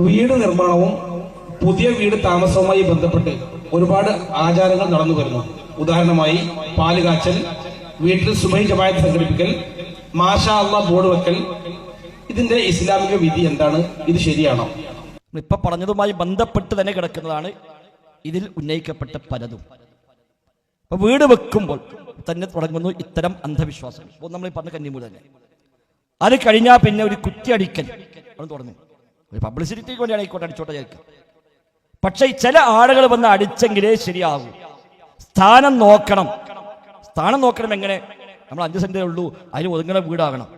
വീട് നിർമ്മാണവും പുതിയ വീട് താമസവുമായി ബന്ധപ്പെട്ട് ഒരുപാട് ആചാരങ്ങൾ നടന്നു വരുന്നു. ഉദാഹരണമായി പാലുകാച്ചൽ, വീട്ടിൽ സുബഹി ജമാഅത്ത് സംഘടിപ്പിക്കൽ, മാഷാ അല്ലാഹ് ബോർഡ് വെക്കൽ. ഇതിന്റെ ഇസ്ലാമിക വിധി എന്താണ്? ഇത് ശരിയാണോ? ഇപ്പൊ പറഞ്ഞതുമായി ബന്ധപ്പെട്ട് തന്നെ കിടക്കുന്നതാണ് ഇതിൽ ഉന്നയിക്കപ്പെട്ട പലതും. അപ്പൊ വീട് വെക്കുമ്പോൾ തന്നെ തുടങ്ങുന്നു ഇത്തരം അന്ധവിശ്വാസം. ഇപ്പോൾ നമ്മൾ പറഞ്ഞ കന്നിമൂല തന്നെ. അത് കഴിഞ്ഞാൽ പിന്നെ ഒരു കുറ്റിയടിക്കൽ അത് തുടങ്ങും. ഒരു പബ്ലിസിറ്റിക്ക് വേണ്ടി ആയിക്കോട്ടെ, അടിച്ചോട്ടെ ചേർക്കാം. പക്ഷെ ചില ആളുകൾ വന്ന് അടിച്ചെങ്കിലേ ശരിയാകും. സ്ഥാനം നോക്കണം. സ്ഥാനം നോക്കണം എങ്ങനെ? നമ്മൾ 5 സെന്റേ ഉള്ളൂ, അതിന് ഒതുങ്ങുന്ന വീടാകണം.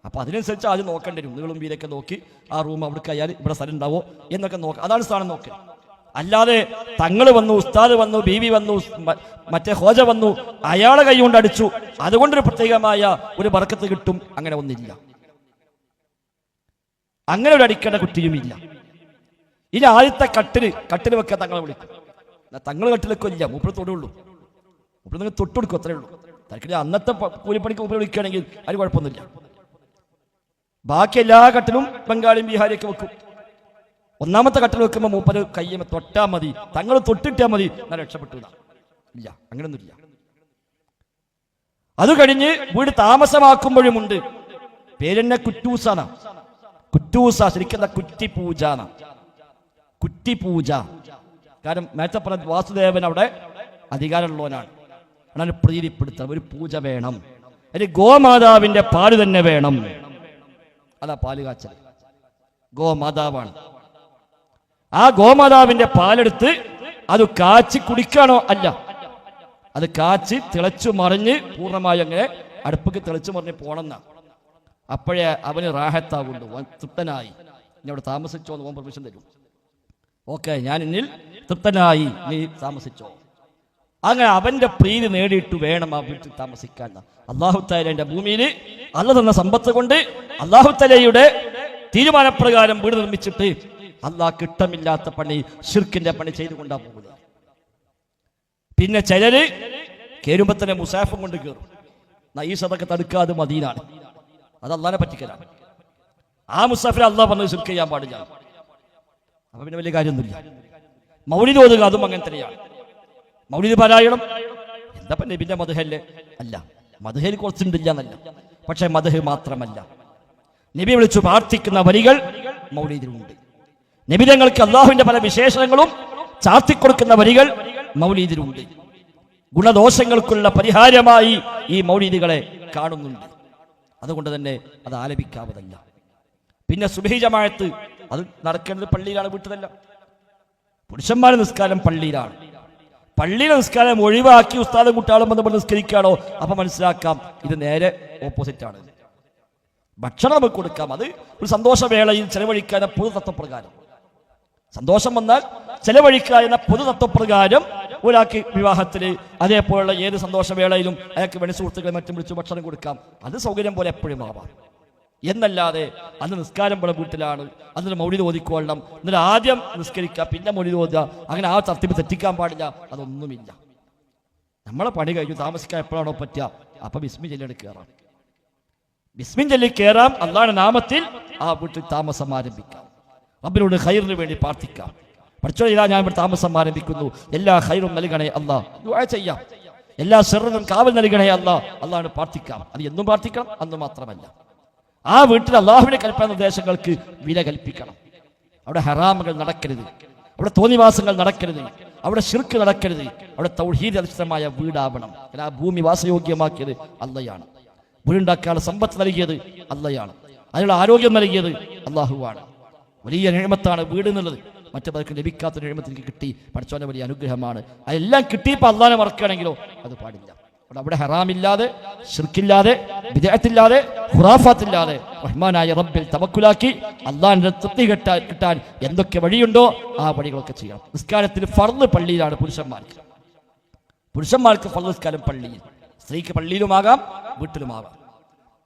അപ്പൊ അതിനനുസരിച്ച് ആദ്യം നോക്കേണ്ടി വരും. നീളും വീലൊക്കെ നോക്കി ആ റൂം അവിടെ കയ്യാൽ ഇവിടെ സ്ഥലം ഉണ്ടാവോ എന്നൊക്കെ നോക്കാം. അതാണ് സ്ഥാനം നോക്കൽ. അല്ലാതെ തങ്ങൾ വന്നു, ഉസ്താദ് വന്നു, ബീവി വന്നു, മറ്റേ ഹോജ വന്നു, അയാളെ കൈ കൊണ്ട് അടിച്ചു, അതുകൊണ്ടൊരു പ്രത്യേകമായ ഒരു ബർക്കത്ത് കിട്ടും, അങ്ങനെ ഒന്നില്ല. അങ്ങനെ ഒരു അടിക്കേണ്ട കുറ്റിയുമില്ല. ഇനി ആദ്യത്തെ കട്ടിൽ വെക്കാൻ തങ്ങളെ വിളിക്കും. തങ്ങൾ കട്ടിലൊക്കെ ഇല്ല, മൂപ്പര് തൊടുള്ളൂ. മൂപ്പര് നിങ്ങൾ തൊട്ടുകൊടുക്കും, അത്രേ ഉള്ളൂ. തനിക്ക് അന്നത്തെ കൂലിപ്പണിക്ക് മൂപ്പര് വിളിക്കുകയാണെങ്കിൽ അതിന് കുഴപ്പമൊന്നുമില്ല. ബാക്കി എല്ലാ കട്ടിലും ബംഗാളിയും ബീഹാരിയൊക്കെ വെക്കും. ഒന്നാമത്തെ കട്ടിൽ വെക്കുമ്പോൾ മൂപ്പര് കയ്യമ്മ തൊട്ടാൽ മതി, തങ്ങൾ തൊട്ടിട്ടാൽ മതി, ഞാൻ രക്ഷപ്പെട്ടു. ഇല്ല, അങ്ങനൊന്നുമില്ല. അത് കഴിഞ്ഞ് വീട് താമസമാക്കുമ്പോഴുമുണ്ട്. പേരെന്നെ കുറ്റൂസാണ്. കുറ്റൂസ ശരിക്കും കുറ്റിപൂജ. കുറ്റിപൂജ കാരണം നേരത്തെ പറഞ്ഞ വാസുദേവൻ അവിടെ അധികാരമുള്ളവനാണ്. അങ്ങനെ പ്രീതിപ്പെടുത്തണം, ഒരു പൂജ വേണം. അതിന് ഗോമാതാവിന്റെ പാല് തന്നെ വേണം. അതാ പാല് കാച്ചൽ. ഗോമാതാവാണ്. ആ ഗോമാതാവിന്റെ പാലെടുത്ത് അത് കാച്ചി കുടിക്കാനോ? അല്ല, അത് കാച്ചി തിളച്ചു മറിഞ്ഞ് പൂർണ്ണമായി അങ്ങനെ അടുപ്പിക്ക് തിളച്ചു മറിഞ്ഞ് പോണെന്നാ. അപ്പോഴേ അവന് റാഹത്താവുള്ളൂ. തൃപ്തനായി, ഇനി അവിടെ താമസിച്ചോ എന്ന് പെർമിഷൻ തരും. ഓക്കെ, ഞാൻ എന്നിൽ തൃപ്തനായി, നീ താമസിച്ചോ. അങ്ങനെ അവന്റെ പ്രീതി നേടിയിട്ട് വേണം ആ വീട്ടിൽ താമസിക്കാൻ. അല്ലാഹു തആലയുടെ ഭൂമിയിൽ അല്ലാഹു തന്ന സമ്പത്ത് കൊണ്ട് അല്ലാഹു തആലയുടെ തീരുമാനപ്രകാരം വീട് നിർമ്മിച്ചിട്ട് അല്ലാഹ്ക്ക് ഇഷ്ടമില്ലാത്ത പണി, ശിർക്കിന്റെ പണി ചെയ്തുകൊണ്ടാ പോകുന്നത്. പിന്നെ ചിലര് കേറുമ്പോ തന്നെ മുസാഫും കൊണ്ട് കയറും. ഈ സദക്ക തടുക്കാതെ മദീനാണ്, അത് അള്ളാഹിനെ പറ്റിക്കലാണ്. ആ മുസാഫിനെ അള്ളാഹ് പറഞ്ഞത് ശിർക്ക് ചെയ്യാൻ പാടില്ല. അപ്പൊ പിന്നെ വലിയ കാര്യമൊന്നുമില്ല. മൗലിദ് ഓതുക, അതും അങ്ങനെ തന്നെയാണ്. മൗലിദ് പാരായണം എന്താ നബിന്റെ മദ്ഹല്ലേ? അല്ല, മദ്ഹയിൽ കുറച്ചുണ്ടില്ല എന്നല്ല, പക്ഷെ മദ്ഹ് മാത്രമല്ല, നബി വിളിച്ചു പ്രാർത്ഥിക്കുന്ന വരികൾ മൗലിദിലുണ്ട്. നബി തങ്ങൾക്ക് അള്ളാഹുവിന്റെ പല വിശേഷണങ്ങളും ചാർത്തിക്കൊടുക്കുന്ന വരികൾ മൗലിദിലുണ്ട്. ഗുണദോഷങ്ങൾക്കുള്ള പരിഹാരമായി ഈ മൗലിദുകളെ കാണുന്നുണ്ട്. അതുകൊണ്ട് തന്നെ അത് ആലപിക്കാവതല്ല. പിന്നെ സുബഹി ജമാഅത്ത് അത് നടക്കേണ്ടത് പള്ളിയിലാണ്, വീട്ടിലല്ല. പുരുഷന്മാരുടെ നിസ്കാരം പള്ളിയിലാണ്. പള്ളിയിലെ നിസ്കാരം ഒഴിവാക്കി ഉസ്താദും കുട്ടികളും ബന്ധപ്പെട്ട് നിസ്കരിക്കുകയാണോ? അപ്പൊ മനസ്സിലാക്കാം ഇത് നേരെ ഓപ്പോസിറ്റ് ആണ്. ഭക്ഷണം നമുക്ക് കൊടുക്കാം, അത് ഒരു സന്തോഷവേളയിൽ ചെലവഴിക്കാൻ പൊതു തത്വപ്രകാരം. സന്തോഷം വന്നാൽ ചെലവഴിക്കുക എന്ന പൊതു തത്വപ്രകാരം ഒരാൾക്ക് വിവാഹത്തിന് അതേപോലുള്ള ഏത് സന്തോഷവേളയിലും അയാൾക്ക് വേണ്ടി സുഹൃത്തുക്കളെ മറ്റും വിളിച്ച് ഭക്ഷണം കൊടുക്കാം. അത് സൗകര്യം പോലെ എപ്പോഴും ആവാം. എന്നല്ലാതെ അന്ന് നിസ്കാരം പോലെ വീട്ടിലാണ്, അന്നൊരു മൗലിദ് ഓതിക്കൊള്ളണം, എന്നിട്ട് ആദ്യം നിസ്കരിക്കുക പിന്നെ മൗലിദ് ഓതുക, അങ്ങനെ ആ തർത്തിപ്പ് തെറ്റിക്കാൻ പാടില്ല. അതൊന്നുമില്ല. നമ്മളെ പണി കഴിഞ്ഞു താമസിക്കാൻ എപ്പോഴാണോ പറ്റുക അപ്പൊ ബിസ്മി ചൊല്ലി കയറാം. ബിസ്മിൻ ചൊല്ലി കയറാം. അല്ലാഹുവിന്റെ നാമത്തിൽ ആ വീട്ടിൽ താമസം ആരംഭിക്കാം. റബ്ബിനോട് ഖൈറിന് വേണ്ടി പ്രാർത്ഥിക്കാം. പഠിച്ചോ, ഇതാ ഞാൻ ഇവിടെ താമസം ആരംഭിക്കുന്നു, എല്ലാ ഖൈറും നൽകണേ അല്ലാഹ്, ദുആ ചെയ്യാം. എല്ലാ ശർറിനും കാവൽ നൽകണേ അല്ലാഹ്, അല്ലാഹുവിനോട് പ്രാർത്ഥിക്കാം. അത് എന്നും പ്രാർത്ഥിക്കണം, അന്ന് മാത്രമല്ല. ആ വീട്ടിൽ അള്ളാഹുവിന്റെ കൽപ്പന നിർദ്ദേശങ്ങൾക്ക് വില കൽപ്പിക്കണം. അവിടെ ഹറാമുകൾ നടക്കരുത്, അവിടെ തോന്നിവാസങ്ങൾ നടക്കരുത്, അവിടെ ശിർക്ക് നടക്കരുത്. അവിടെ തൗഹീദ് അധിഷ്ഠിതമായ വീടാവണം. ആ ഭൂമി വാസയോഗ്യമാക്കിയത് അള്ളയാണ്. വീടുണ്ടാക്കാനുള്ള സമ്പത്ത് നൽകിയത് അള്ളയാണ്. അതിനുള്ള ആരോഗ്യം നൽകിയത് അള്ളാഹുവാണ്. വലിയ നിഅമത്താണ് വീട് എന്നുള്ളത്. മറ്റു പലർക്കും ലഭിക്കാത്ത നിഅമത്ത് എനിക്ക് കിട്ടി, പഠിച്ചവന്റെ വലിയ അനുഗ്രഹമാണ്. അതെല്ലാം കിട്ടിയപ്പോൾ അള്ളാഹിനെ മറക്കുകയാണെങ്കിലോ അത് പാടില്ല. അവിടെ ഹറാമില്ലാതെ, ശിർക്കില്ലാതെ, ബിദ്അത്തില്ലാതെ, ഖുറാഫാത്തില്ലാതെ റഹ്മാനായ റബ്ബിൽ തവക്കുലാക്കി അള്ളാഹിന്റെ തൃപ്തി കിട്ടാൻ എന്തൊക്കെ വഴിയുണ്ടോ ആ വഴികളൊക്കെ ചെയ്യണം. നിസ്കാരത്തിന് ഫർള് പള്ളിയിലാണ് പുരുഷന്മാർക്ക് ഫർള് നിസ്കാരം പള്ളിയിൽ, സ്ത്രീക്ക് പള്ളിയിലുമാകാം വീട്ടിലുമാകാം.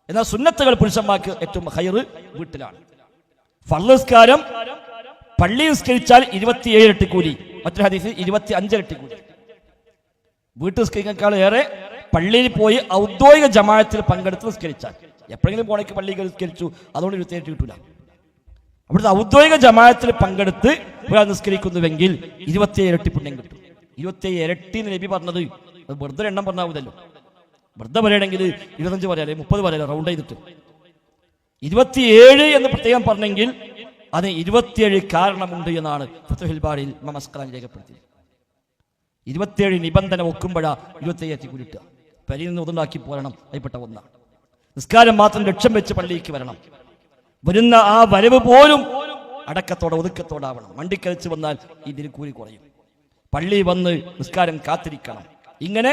എന്നാൽ സുന്നത്തുകൾ പുരുഷന്മാർക്ക് ഏറ്റവും ഹൈറ് വീട്ടിലാണ്. ഫർള് നിസ്കാരം പള്ളി നിസ്കരിച്ചാൽ 27 ഇരട്ടി കൂലി, മറ്റൊരു ഹദീസിൽ 25 ഇരട്ടി കൂലി. വീട്ടിൽ നിസ്കരിക്കാൾ ഏറെ പള്ളിയിൽ പോയി ഔദ്യോഗിക ജമാഅത്തിൽ പങ്കെടുത്ത് നിസ്കരിച്ചാൽ. എപ്പോഴെങ്കിലും പോണേക്ക് പള്ളിയിൽ നിസ്കരിച്ചു, അതുകൊണ്ട് 27 കിട്ടൂല. അവിടുത്തെ ഔദ്യോഗിക ജമാഅത്തിൽ പങ്കെടുത്ത് ഒരാൾ നിസ്കരിക്കുന്നുവെങ്കിൽ 27 ഇരട്ടി പുണ്യം കിട്ടും. 27 ഇരട്ടി എന്ന് നബി പറഞ്ഞത് അത് വെറുതെ എണ്ണം പറഞ്ഞാവൂലല്ലോ. വെറുതെ പറയണമെങ്കിൽ 25 പറയാല്ലേ, 30 പറയാല്ലേ, റൗണ്ട് ചെയ്തിട്ട് 27 എന്ന് പ്രത്യേകം പറഞ്ഞെങ്കിൽ അതിന് 27 കാരണമുണ്ട് എന്നാണ് ഫത്ഹുൽ ബാരിയിൽ ഇമാം അസ്ഖലാനി രേഖപ്പെടുത്തിയത്. 27 നിബന്ധന ഒക്കുമ്പോഴാ 27 കുരുട്ടുക. പരിയിൽ നിന്ന് ഒതുണ്ടാക്കി പോരണം, അതിൽപ്പെട്ട ഒന്നാണ്. നിസ്കാരം മാത്രം ലക്ഷ്യം വെച്ച് പള്ളിക്ക് വരണം. വരുന്ന ആ വരവ് പോലും അടക്കത്തോടെ ഒതുക്കത്തോടാവണം. വണ്ടിക്കളിച്ച് വന്നാൽ ഇതിന് കൂലി കുറയും. പള്ളി വന്ന് നിസ്കാരം കാത്തിരിക്കണം. ഇങ്ങനെ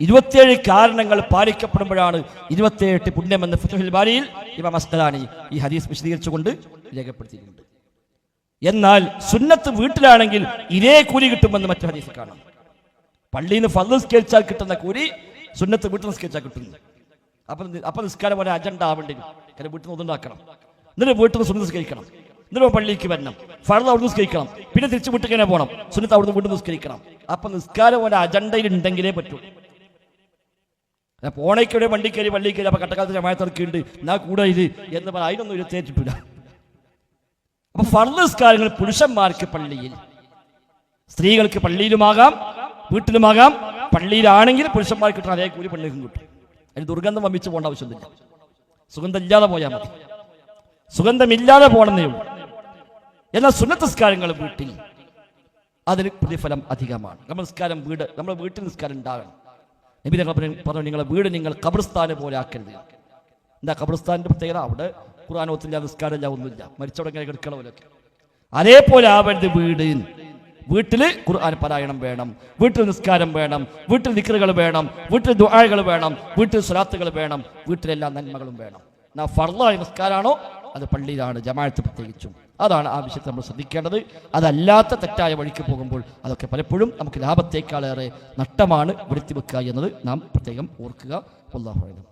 27 കാരണങ്ങൾ പാലിക്കപ്പെടുമ്പോഴാണ് 27 പുണ്യമെന്ന് ഫത്ഹുൽ ബാരിയിൽ ഇമാം അസ്ഖലാനി ഈ ഹദീസ് വിശദീകരിച്ചുകൊണ്ട് രേഖപ്പെടുത്തിയിട്ടുണ്ട്. എന്നാൽ സുന്നത്ത് വീട്ടിലാണെങ്കിൽ ഇതേ കൂലി കിട്ടുമെന്ന് മറ്റു ഹദീസ് കാണാം. പള്ളിയിൽ നിന്ന് ഫർള് നിസ്കരിച്ചാൽ കിട്ടുന്ന കൂലി സുന്നത്ത് വീട്ടിൽ നിസ്കരിച്ചാൽ കിട്ടുന്നു. അപ്പം നിസ്കാരം പോലെ അജണ്ട ആവേണ്ടി വരും. കാരണം വീട്ടിൽ നിന്ന് ഒന്നുണ്ടാക്കണം, എന്നിട്ട് വീട്ടിൽ നിന്ന് സുന്നത്ത് നിസ്കരിക്കണം, എന്നിട്ട് പള്ളിക്ക് വരണം, ഫർള് അവിടെ നിസ്കരിക്കണം, പിന്നെ തിരിച്ച് വീട്ടിൽ തന്നെ പോകണം, സുന്നത്ത് അവിടുന്ന് വീണ്ടും നിസ്കരിക്കണം. അപ്പൊ നിസ്കാരം പോലെ അജണ്ടയിൽ ഉണ്ടെങ്കിലേ പറ്റൂ. പോണേക്കൂടെ വണ്ടി കയറി പള്ളി കയറി അപ്പൊ കട്ടക്കാലത്ത് ജമാഅത്തിറക്കിയിട്ടുണ്ട് എന്നാ കൂടെ ഇത് എന്ന് പറഞ്ഞാൽ അതിനൊന്നും ഇരുത്തേറ്റിട്ടില്ല. അപ്പൊ ഫർള് നിസ്കാരങ്ങൾ പുരുഷന്മാർക്ക് പള്ളിയിൽ, സ്ത്രീകൾക്ക് പള്ളിയിലുമാകാം വീട്ടിലുമാകാം. പള്ളിയിലാണെങ്കിൽ പുരുഷന്മാർക്ക് കിട്ടുന്ന അതേ കൂലി പെണ്ണുക്കും കിട്ടും. അതിന് ദുർഗന്ധം വമിച്ച് പോകേണ്ട ആവശ്യമൊന്നുമില്ല. സുഗന്ധം ഇല്ലാതെ പോയാൽ മതി, സുഗന്ധമില്ലാതെ പോകണമെന്നേ ഉള്ളൂ. എന്നാൽ സുന്നത്ത് നിസ്കാരങ്ങൾ വീട്ടിൽ അതിന് പ്രതിഫലം അധികമാണ്. നമ്മുടെ വീട്ടിൽ നിസ്കാരം ഉണ്ടാകണം. നബി തങ്ങൾ പറഞ്ഞു, നിങ്ങളെ വീട് നിങ്ങൾ ഖബർസ്ഥാനെ പോലെ ആക്കരുത്. എന്താ ഖബർസ്ഥാനിന്റെ പ്രത്യേകത? അവിടെ ഖുർആനോത്തില്ല, നിസ്കാരമില്ല, ഒന്നുമില്ല, മരിച്ചവിടെ കിടക്കണവരൊക്കെ. അതേപോലെ ആവരുത് വീട്. വീട്ടിൽ ഖുർആൻ പാരായണം വേണം, വീട്ടിൽ നിസ്കാരം വേണം, വീട്ടിൽ ദിക്റുകൾ വേണം, വീട്ടിൽ ദുആകൾ വേണം, വീട്ടിൽ സ്വലാത്തുകൾ വേണം, വീട്ടിലെല്ലാ നന്മകളും വേണം. ഫർളായ നിസ്കാരമാണോ അത് പള്ളിയിലാണ്, ജമാഅത്ത് പ്രത്യേകിച്ചും. അതാണ് ആ വിഷയത്തിൽ നമ്മൾ ശ്രദ്ധിക്കേണ്ടത്. അതല്ലാത്ത തെറ്റായ വഴിക്ക് പോകുമ്പോൾ അതൊക്കെ പലപ്പോഴും നമുക്ക് ലാഭത്തേക്കാളേറെ നഷ്ടമാണ് വരുത്തി വെക്കുക എന്നത് നാം പ്രത്യേകം ഓർക്കുക. അല്ലാഹു അഅലം.